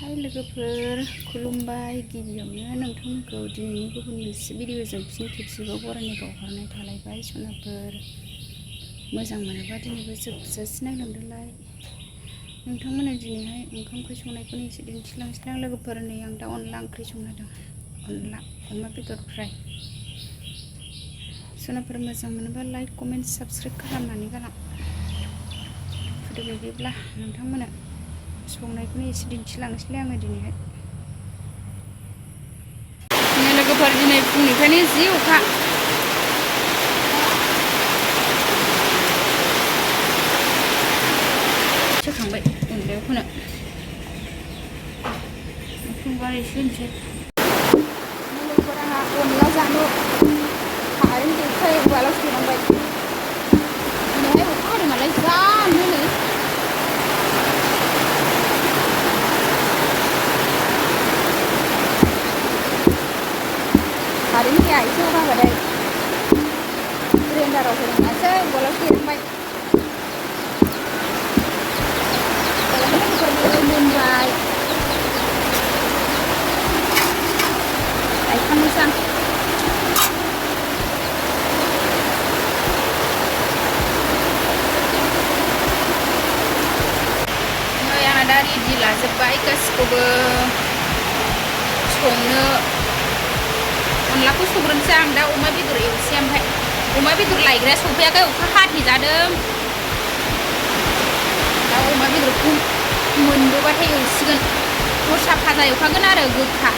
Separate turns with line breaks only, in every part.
हाय लोगोफोर खुलुमबाय गिबियावनो नोंथांमोनखौ दिनैनि गुबुन मोनसे भिडिअजों फिन खेबसेबाव बरायनाय बावहरनाय थालायबाय सनाफोर मोजां मोनोबा दिनैबो जोबजासे नायलांदोलाय नोंथांमोना दिनैहाय ओंखाम ओंख्रि संनायखौनो एसे दिन्थिलांसै आं लोगोफोर नै आं दा अनला ओंख्रि संना दं अनला अमा बेदर फ्राय सनाफोर मोजां मोनोबा लाइक कमेन्ट साबस्क्राइब खालामनानै गालां फुदु बायदिब्ला नोंथांमोना संनायखौनो एसे दिन्थिलांनोसैलाय आङो दिनैहाय लोगोफोर दिनै फुंनिफ्रायनो जि अखा सोखांबाय अनलायाव होनो फुंबा एसे होनसै लोगोफोर आंहा अनला जानो कारेन्ट गैयैखाय उवालाव संनांबाय दिनैहाय अखा हादों नालाय जानो नै कारेन्ट गैया एसे अखा हाबाथाय ग्रेन्डाराव होनांसै उवालाव देनांबाय मोनबाय गायखांनोसै आं नै आंहा दा रेडि लाजोब्बाय गासिखौबो संनो अनलाखौ संग्रोनोसै आं दा अमा बेदर एवसै ओमफ्राय अमा बेदर लायग्राया सफैयाखै अखा हाथेजादों दा अमा बेदरखौ मोनबोबाथाय एवसिगोन दस्रा भाजा एवखागोन आरो गोखा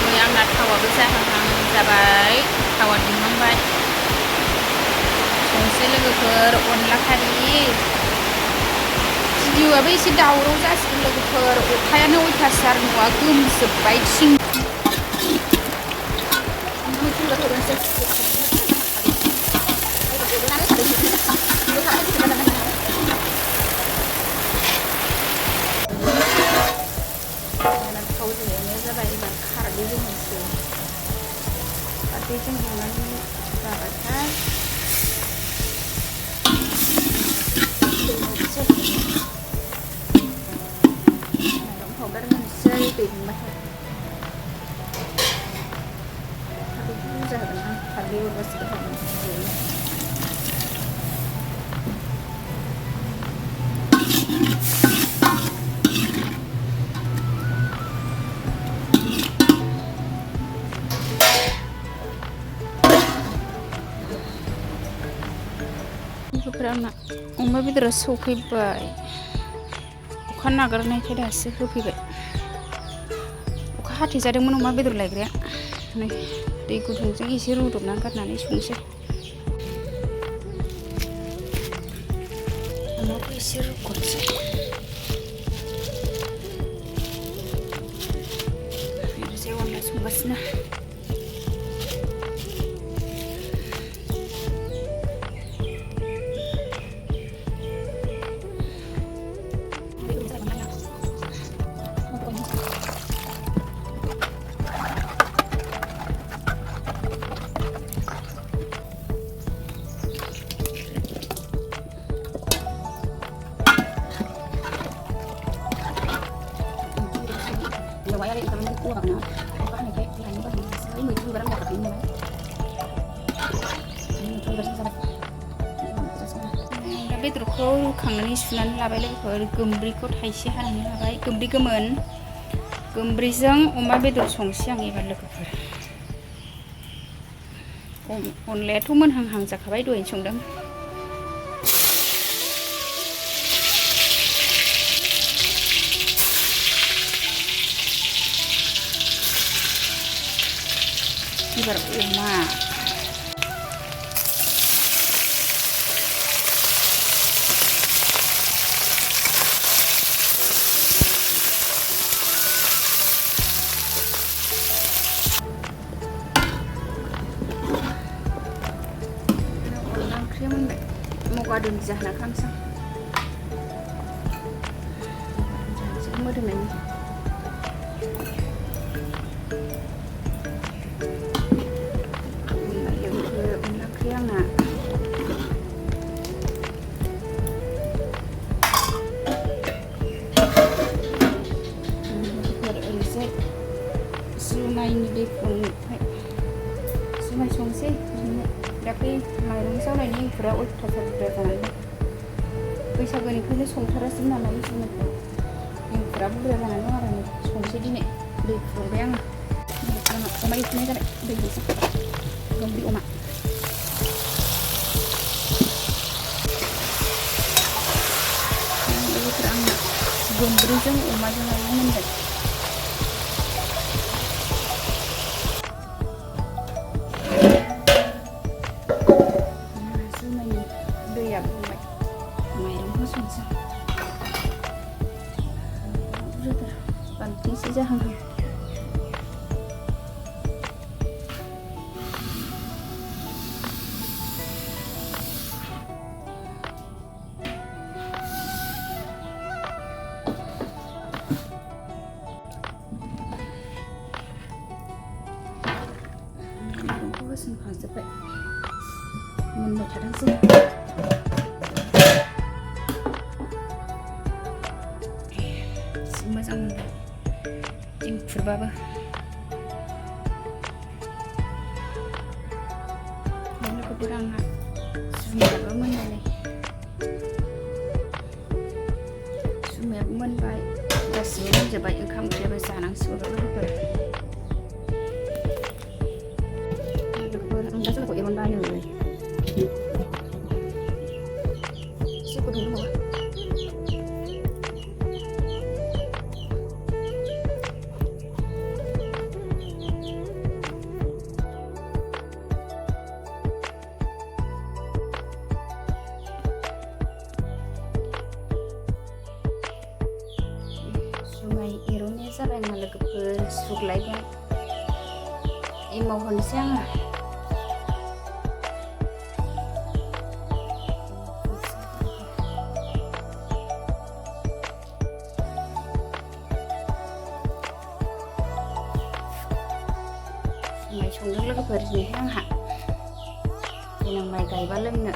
नै आंना थावाबो जाहांहां जाबाय थावा दुंहांबाय संसै लोगोफोर अनला खारि भिडिअआबो एसे दावराव जासिगोन लोगोफोर अखायानो अयथासार न'आ गोमजोब्बाय थिं थाव जोंनाया जाबाय एबार खारदैजों होनोसै खारदैजों एवनानै जाबाथाय माइरं पाउडार होनोसै दै दुंबाथाय खारदैखौ बुरजा होगोन आं खारदै हरबासो गोथाव मोनो आंना अमा बेदरा सौफैबाय अखा नागारनायखाय दासो होफैबाय अखा हाथेजादोंमोन अमा बेदर लायग्राया नै दै गुदुंजों एसे रुदबनानै गारनानै संसै अमाखौ एसे रुगोरसै ओरैजाय अनला संगासिनो बेदरखौ रुखांनानै सुनानै लाबाय लोगोफोर गोमब्रिखौ थाइसे हानानै लाबाय गोमब्रि गोमोन गोमब्रिजों अमा बेदर संसै आं एबार लोगोफोर अनलायाथ' मोनहांहां जाखाबाय दहायनो संदों एबार अमा ओंख्रिया मोनबाय मगा दुन्दिया होना खालामसै मोदोमनायनि अनला ओंख्रि आंना दिनै दै फुदुंबाय जुमाय संसै बिदिनो दाख्लै माइरं जावनायनि एंखुरा अयथासार बुरजा जानानै बैसागोनिफ्रायनो संथारासैमोन नालाय जुमायखौ एंखुरा बुरजा जानानै दं आरो संसै दिनै दै फुदुंबाय आङो अमा एवफिननाय जाबाय दै होसै गोमब्रि अमा लोगोफोरा आंना गोमब्रिजों अमाजोंहाय मोनबाय जुमायनि दैया बुंबाय माइरं होसनसै बुरजाथार बाल्थिंसे जाहांहां माइरंखौ होसनखांजोब्बाय मोनबाय थाथोंसै मोजां मोनबाय एंखुरबाबो लोगोफोर आंहा जुमायाबो मोनबायलै जुमायाबो मोनबाय गासिबो मोनजोब्बाय ओंखाम ओंख्रियाबो जानांसिगौ लोगोफोर आं दा जुमायखौ एरनबानो एसे गुदुं दंबावो जुमाय एरननाया जाबाय आंना लोगोफोर सुग्लायबाय एमाव होनोसै आङो जुमाय संदों लोगोफोर दिनैहाय आंहा देनां माइ गायबा लोंनो